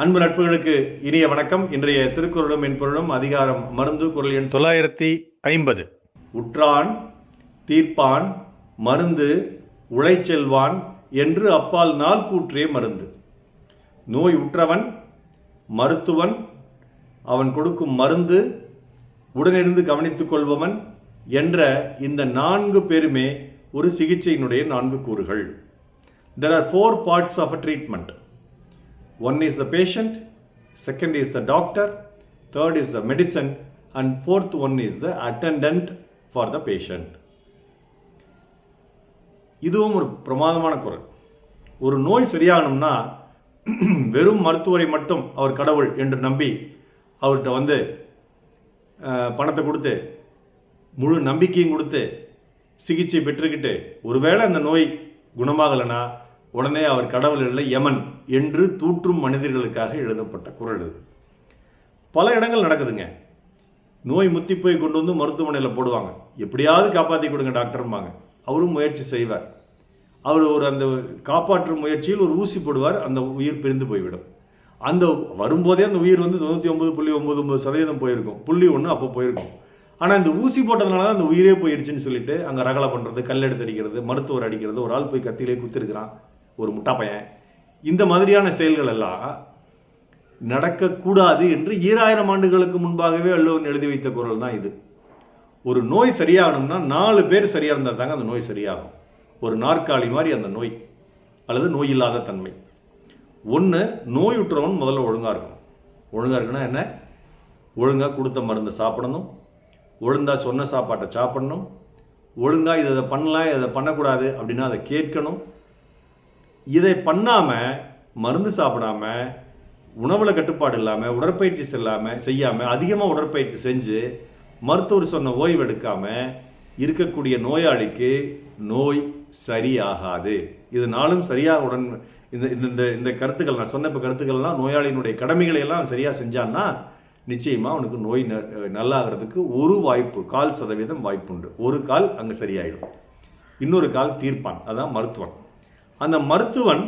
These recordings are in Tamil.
அன்பு நட்புகளுக்கு இனிய வணக்கம். இன்றைய திருக்குறளும் மென்பொருளும் அதிகாரம் மருந்து குறள் எண் 950. உற்றான் தீர்ப்பான் மருந்து உழைச்செல்வான் என்று அப்பால் நாள் கூற்றே மருந்து. நோய் உற்றவன் மருத்துவன், அவன் கொடுக்கும் மருந்து, உடனிருந்து கவனித்துக் கொள்பவன் என்ற இந்த 4 பேருமே ஒரு சிகிச்சையினுடைய 4 கூறுகள். There are 4 parts of a treatment. One is the patient, second is the doctor, third is the medicine, and fourth one is the attendant for the patient. இதுவும் ஒரு பிரமாதமான குறள். ஒரு நோய் சரியாகணும்னா வெறும் மருத்துவரை மட்டும் அவர் கடவுள் என்று நம்பி அவர்கிட்ட பணத்தை கொடுத்து முழு நம்பிக்கையும் கொடுத்து சிகிச்சை பெற்றுக்கிட்டு ஒருவேளை அந்த நோய் குணமாகலைன்னா உடனே அவர் கடவுள் இல்லை யமன் என்று தூற்றும் மனிதர்களுக்காக எழுதப்பட்ட குறள் இது. பல இடங்கள் நடக்குதுங்க. நோய் முத்தி போய் கொண்டு வந்து மருத்துவமனையில் போடுவாங்க. எப்படியாவது காப்பாற்றி கொடுங்க டாக்டர்ம்பாங்க. அவரும் முயற்சி செய்வார். அவர் அந்த காப்பாற்றும் முயற்சியில் ஒரு ஊசி போடுவார். அந்த உயிர் பிரிந்து போய்விடும். அந்த வரும்போதே அந்த உயிர் 99.99% போயிருக்கும். 1 அப்போ போயிருக்கும். ஆனால் இந்த ஊசி போட்டதுனால தான் அந்த உயிரே போயிடுச்சுன்னு சொல்லிட்டு அங்கே ரகலை பண்ணுறது, கல் எடுத்து அடிக்கிறது, மருத்துவர் அடிக்கிறது, ஒரு ஆள் போய் கத்தியிலே குத்திருக்கிறான், ஒரு முட்டா பையன். இந்த மாதிரியான செயல்கள் எல்லாம் நடக்கக்கூடாது என்று 2000 ஆண்டுகளுக்கு முன்பாகவே வள்ளுவன் எழுதி வைத்த குறள் தான் இது. ஒரு நோய் சரியாகணும்னா 4 பேர் சரியாக இருந்தால் தாங்க அந்த நோய் சரியாகும். ஒரு நாற்காலி மாதிரி அந்த நோய் அல்லது நோய் இல்லாத தன்மை. ஒன்று, நோயுற்றவன் முதல்ல ஒழுங்காக இருக்கணும். ஒழுங்காக இருக்குன்னா என்ன? ஒழுங்காக கொடுத்த மருந்தை சாப்பிடணும், ஒழுங்காக சொன்ன சாப்பாட்டை சாப்பிடணும், ஒழுங்காக இதை பண்ணலாம் இதை பண்ணக்கூடாது அப்படின்னா அதை கேட்கணும். இதை பண்ணாமல், மருந்து சாப்பிடாமல், உணவில் கட்டுப்பாடு இல்லாமல், உடற்பயிற்சி செய்யாமல், அதிகமாக உடற்பயிற்சி செஞ்சு மருத்துவர் சொன்ன ஓய்வு எடுக்காமல் இருக்கக்கூடிய நோயாளிக்கு நோய் சரியாகாது. இது நாளும் சரியாக இந்த கருத்துக்கள் நான் சொன்ன கருத்துக்கள்லாம் நோயாளியினுடைய கடமைகளை எல்லாம் சரியாக செஞ்சான்னா நிச்சயமாக அவனுக்கு நோய் நல்லாகிறதுக்கு ஒரு வாய்ப்பு 1/4% வாய்ப்புண்டு. ஒரு கால் அங்கே சரியாயிடும். இன்னொரு கால் தீர்ப்பான், அதான் மருத்துவன். அந்த மருத்துவன்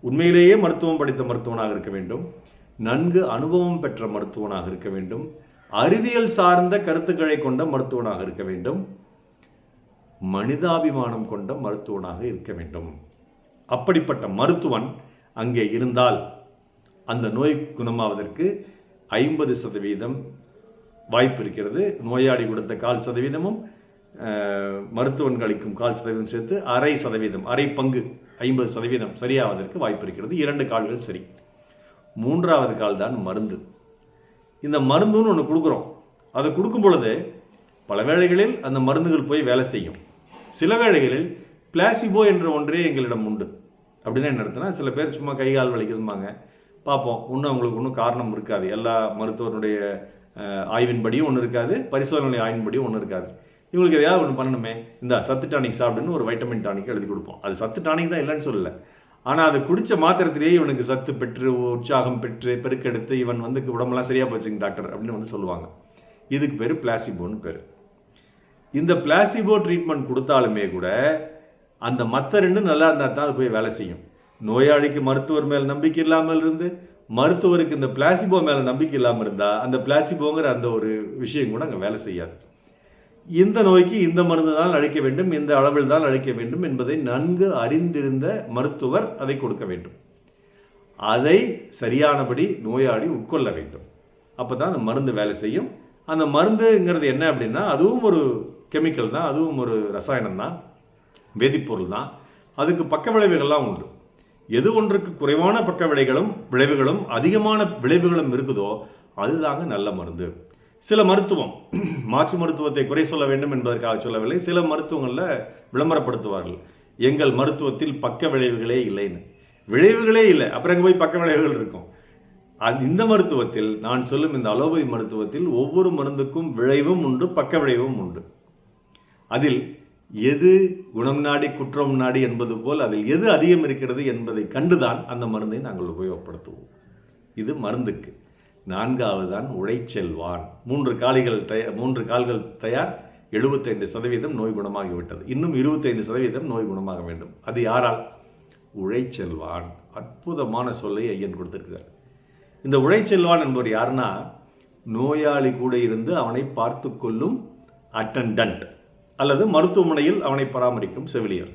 உண்மையிலேயே மருத்துவம் படித்த மருத்துவனாக இருக்க வேண்டும், நன்கு அனுபவம் பெற்ற மருத்துவனாக இருக்க வேண்டும், அறிவியல் சார்ந்த கருத்துக்களை கொண்ட மருத்துவனாக இருக்க வேண்டும், மனிதாபிமானம் கொண்ட மருத்துவனாக இருக்க வேண்டும். அப்படிப்பட்ட மருத்துவன் அங்கே இருந்தால் அந்த நோய் குணமாவதற்கு 50% வாய்ப்பு இருக்கிறது. நோயாளி கொடுத்த 1/4%, மருத்துவன் கழிக்கும் 1/4% சேர்த்து 0.5%, அரை பங்கு 50% சரியாவதற்கு வாய்ப்பு இருக்கிறது. 2 கால்கள் சரி. 3வது கால் தான் மருந்து. இந்த மருந்துன்னு ஒன்று கொடுக்குறோம். அதை கொடுக்கும் பொழுது பல வேளைகளில் அந்த மருந்துகள் போய் வேலை செய்யும். சில வேளைகளில் பிளாசிபோ என்ற ஒன்றே எங்களிடம் உண்டு. அப்படின்னா என்ன அர்த்தம்னா, சில பேர் சும்மா கை கால் வலிக்குதும்பாங்க, பார்ப்போம், இன்னும் அவங்களுக்கு ஒன்றும் காரணம் இருக்காது. எல்லா மருத்துவனுடைய ஆய்வின்படியும் ஒன்று இருக்காது, பரிசோதனை ஆய்வின்படியும் ஒன்று இருக்காது. இவங்களுக்கு எதையாவது ஒன்று பண்ணணுமே, இந்த சத்து டானிக் சாப்பிடுன்னு ஒரு வைட்டமின் டானிக் எழுதி கொடுப்போம். அது சத்து டானிக் தான் இல்லைன்னு சொல்லலை. ஆனால் அது குடித்த மாத்திரத்திலேயே இவனுக்கு சத்து பெற்று, உற்சாகம் பெற்று, பெருக்கெடுத்து இவன் உடம்பெல்லாம் சரியாக போச்சுங்க டாக்டர் அப்படின்னு சொல்லுவாங்க. இதுக்கு பேர் பிளாசிபோன்னு பேர். இந்த பிளாசிபோ ட்ரீட்மெண்ட் கொடுத்தாலுமே கூட அந்த மற்ற 2 நல்லா இருந்தால் தான் அது போய் வேலை செய்யும். நோயாளிக்கு மருத்துவர் மேல் நம்பிக்கை இல்லாமல் இருந்து, மருத்துவருக்கு இந்த பிளாசிபோ மேலே நம்பிக்கை இல்லாமல் இருந்தால் அந்த பிளாசிபோங்கிற அந்த ஒரு விஷயம் கூட அங்கே வேலை செய்யாது. இந்த நோய்க்கு இந்த மருந்து தான் அளிக்க வேண்டும், இந்த அளவில் தான் அளிக்க வேண்டும் என்பதை நன்கு அறிந்திருந்த மருத்துவர் அதை கொடுக்க வேண்டும். அதை சரியானபடி நோயாளி உட்கொள்ள வேண்டும். அப்போ தான் அந்த மருந்து வேலை செய்யும். அந்த மருந்துங்கிறது என்ன அப்படின்னா, அதுவும் ஒரு கெமிக்கல் தான், அதுவும் ஒரு ரசாயனம் தான், வேதிப்பொருள் தான். அதுக்கு பக்க விளைவுகள்லாம் உண்டு. எது ஒன்றுக்கு குறைவான பக்க விளைவுகளும் அதிகமான விளைவுகளும் இருக்குதோ அதுதாங்க நல்ல மருந்து. சில மருத்துவம், மாற்று மருத்துவத்தை குறை சொல்ல வேண்டும் என்பதற்காக சொல்லவில்லை, சில மருத்துவங்களில் விளம்பரப்படுத்துவார்கள், எங்கள் மருத்துவத்தில் பக்க விளைவுகளே இல்லைன்னு. விளைவுகளே இல்லை, அப்புறம் அங்கே போய் பக்க விளைவுகள் இருக்கும். இந்த மருத்துவத்தில், நான் சொல்லும் இந்த அலோபதி மருத்துவத்தில் ஒவ்வொரு மருந்துக்கும் விளைவும் உண்டு, பக்க விளைவும் உண்டு. அதில் எது குணம் நாடி குற்றம் நாடி என்பது போல் அதில் எது அதிகம் இருக்கிறது என்பதை கண்டுதான் அந்த மருந்தை நாங்கள் உபயோகப்படுத்துவோம். இது மருந்துக்கு. 4வது தான் உழைச்செல்வான். 3 கால்கள் தயார், 75% நோய் குணமாகிவிட்டது. இன்னும் 25% நோய் குணமாக வேண்டும். அது யாரால்? உழைச்செல்வான். அற்புதமான சொல்லை ஐயன் கொடுத்திருக்கிறார். இந்த உழைச்செல்வான் என்பவர் யாருன்னா, நோயாளி கூட இருந்து அவனை பார்த்து கொள்ளும் அட்டண்டன்ட் அல்லது மருத்துவமனையில் அவனை பராமரிக்கும் செவிலியர்.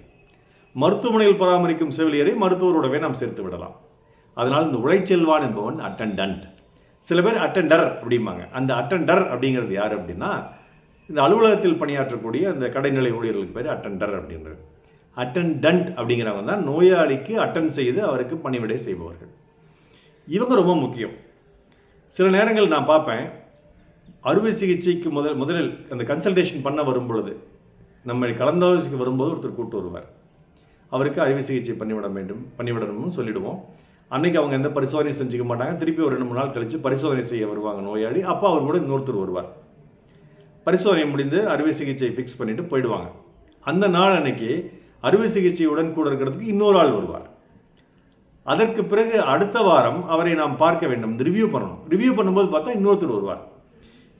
மருத்துவமனையில் பராமரிக்கும் செவிலியரை மருத்துவரோடவே நாம் சேர்த்து விடலாம். அதனால் இந்த உழைச்செல்வான் என்பவன் அட்டண்டன்ட். சில பேர் அட்டெண்டர் அப்படிம்பாங்க. அந்த அட்டெண்டர் அப்படிங்கிறது யார் அப்படின்னா, இந்த அலுவலகத்தில் பணியாற்றக்கூடிய அந்த கடைநிலை ஊழியர்களுக்கு பேர் அட்டெண்டர் அப்படின்றது. அட்டெண்டன்ட் அப்படிங்கிறவங்க தான் நோயாளிக்கு அட்டன் செய்து அவருக்கு பணிவிடை செய்பவர்கள். இவங்க ரொம்ப முக்கியம். சில நேரங்கள் நான் பார்ப்பேன், அறுவை சிகிச்சைக்கு முதலில் அந்த கன்சல்டேஷன் பண்ண வரும் பொழுது, நம்ம கலந்தாலோசிக்க வரும்போது ஒருத்தர் கூப்பிட்டு வருவார். அவருக்கு அறுவை சிகிச்சை பண்ணிவிடணும்னு சொல்லிவிடுவோம். அன்றைக்கி அவங்க எந்த பரிசோதனை செஞ்சுக்க மாட்டாங்க. திருப்பி ஒரு 2-3 நாள் கழித்து பரிசோதனை செய்ய வருவாங்க நோயாளி. அப்போ அவர் கூட இன்னொருத்தர் வருவார். பரிசோதனை முடிந்து அறுவை சிகிச்சை ஃபிக்ஸ் பண்ணிவிட்டு போயிடுவாங்க. அந்த நாள் அன்னைக்கு அறுவை சிகிச்சையுடன் கூட இருக்கிறதுக்கு இன்னொரு ஆள் வருவார். அதற்கு பிறகு அடுத்த வாரம் அவரை நாம் பார்க்க வேண்டும், ரிவ்யூ பண்ணணும். ரிவ்யூ பண்ணும்போது பார்த்தா இன்னொருத்தர் வருவார்.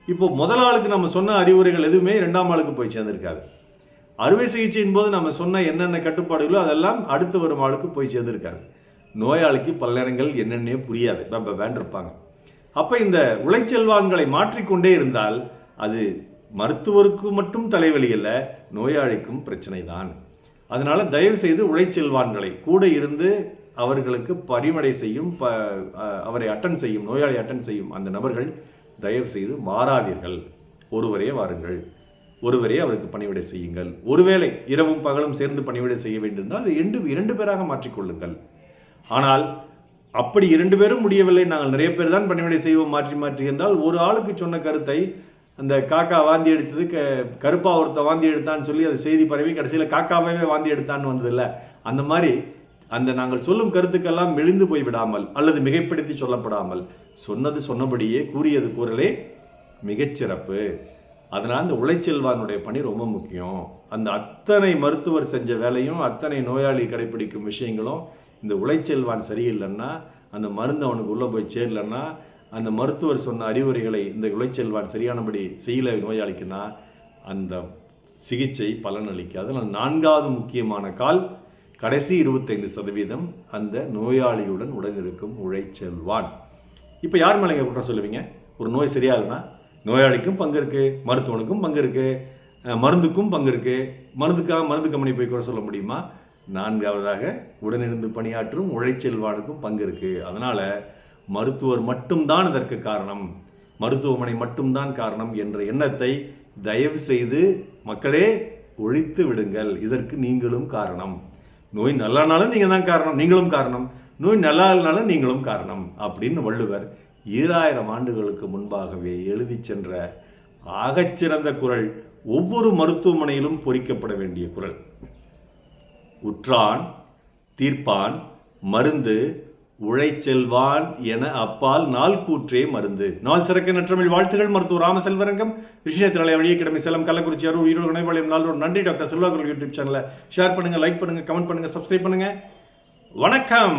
இப்போ முதல் ஆளுக்கு நம்ம சொன்ன அறிவுரைகள் எதுவுமே 2ஆம் ஆளுக்கு போய் சேர்ந்திருக்காது. அறுவை சிகிச்சையின் போது நம்ம சொன்ன என்னென்ன கட்டுப்பாடுகளோ அதெல்லாம் அடுத்து வரும் ஆளுக்கு போய் சேர்ந்திருக்காரு. நோயாளிக்கு பல நேரங்கள் என்னென்னே புரியாது, வேண்டிருப்பாங்க. அப்போ இந்த உழைச்செல்வான்களை மாற்றிக்கொண்டே இருந்தால் அது மருத்துவருக்கு மட்டும் தலைவலி அல்ல, நோயாளிக்கும் பிரச்சனை தான். அதனால் தயவு செய்து உழைச்செல்வான்களை கூட இருந்து அவர்களுக்கு பரிமடை செய்யும், அவரை அட்டன் செய்யும், நோயாளி அட்டன் செய்யும் அந்த நபர்கள் தயவு செய்து மாறாதீர்கள். ஒருவரே வாருங்கள், ஒருவரே அவருக்கு பணிவிடை செய்யுங்கள். ஒருவேளை இரவும் பகலும் சேர்ந்து பணிவிடை செய்ய வேண்டியிருந்தால் அது 2 பேராக மாற்றிக்கொள்ளுங்கள். ஆனால் அப்படி 2 பேரும் முடியவில்லை, நாங்கள் நிறைய பேர் தான் பணிவிடை செய்வோம் மாற்றி என்றால், ஒரு ஆளுக்கு சொன்ன கருத்தை அந்த காக்கா வாந்தி எடுத்தது கருப்பா ஒருத்த வாந்தி எடுத்தான்னு சொல்லி அது செய்தி பரவி கடைசியில் காக்காவே வாந்தி எடுத்தான்னு வந்ததில்ல. அந்த மாதிரி அந்த நாங்கள் சொல்லும் கருத்துக்கெல்லாம் மெலிந்து போய் விடாமல் அல்லது மிகைப்படுத்தி சொல்லப்படாமல் சொன்னது சொன்னபடியே கூறியது கூறலே மிகச்சிறப்பு. அதனால் அந்த உழைச்செல்வானுடைய பணி ரொம்ப முக்கியம். அந்த அத்தனை மருத்துவர் செஞ்ச வேலையும் அத்தனை நோயாளி கடைப்பிடிக்கும் விஷயங்களும் இந்த உழைச்செல்வான் சரியில்லைன்னா, அந்த மருந்து அவனுக்கு உள்ளே போய் சேரலன்னா, அந்த மருத்துவர் சொன்ன அறிவுரைகளை இந்த உழைச்செல்வான் சரியானபடி செய்யலை நோயாளிக்குன்னா அந்த சிகிச்சை பலனளிக்காது. அதனால் 4வது முக்கியமான கால், கடைசி 25% அந்த நோயாளியுடன் உடனிருக்கும் உழைச்செல்வான். இப்போ யார் மேலே குற்றம் சொல்லுவீங்க? ஒரு நோய் சரியாகலைன்னா நோயாளிக்கும் பங்கு இருக்குது, மருத்துவனுக்கும் பங்கு இருக்குது, மருந்துக்கும் பங்கு இருக்குது. மருந்து கம்பெனி போய் குறை சொல்ல முடியுமா? 4வதாக உடனிருந்து பணியாற்றும் உழைச்செல்வானுக்கும் பங்கு இருக்குது. அதனால் மருத்துவர் மட்டும்தான் இதற்கு காரணம், மருத்துவமனை மட்டும்தான் காரணம் என்ற எண்ணத்தை தயவு செய்து மக்களே ஒழித்து விடுங்கள். இதற்கு நீங்களும் காரணம். நோய் நல்லானாலும் நீங்கள் தான் காரணம், நீங்களும் காரணம். நோய் நல்லா இல்லைனாலும் நீங்களும் காரணம் அப்படின்னு வள்ளுவர் 2000 ஆண்டுகளுக்கு முன்பாகவே எழுதி சென்ற ஆகச்சிறந்த குறள், ஒவ்வொரு மருத்துவமனையிலும் பொறிக்கப்பட வேண்டிய குறள். உற்றான் தீர்ப்பான் மருந்து உழைச்செல்வான் என அப்பால் நாள் கூற்றே மருந்து. நாள் சிறக்க நற்றமிழ் வாழ்த்துகள். மருத்துவர் ராமசெல்வரங்கம், விஷயத்தினாலே வழியே கிடமை, சேலம், கள்ளக்குறிச்சி, அரூர், ஈரோடு, கணைபாளையம், நாளோடு. நன்றி டாக்டர் செல்வாக்குள் யூடியூப் சேனலை ஷேர் பண்ணுங்கள், லைக் பண்ணுங்கள், கமெண்ட் பண்ணுங்கள், சப்ஸ்கிரைப் பண்ணுங்கள். வணக்கம்.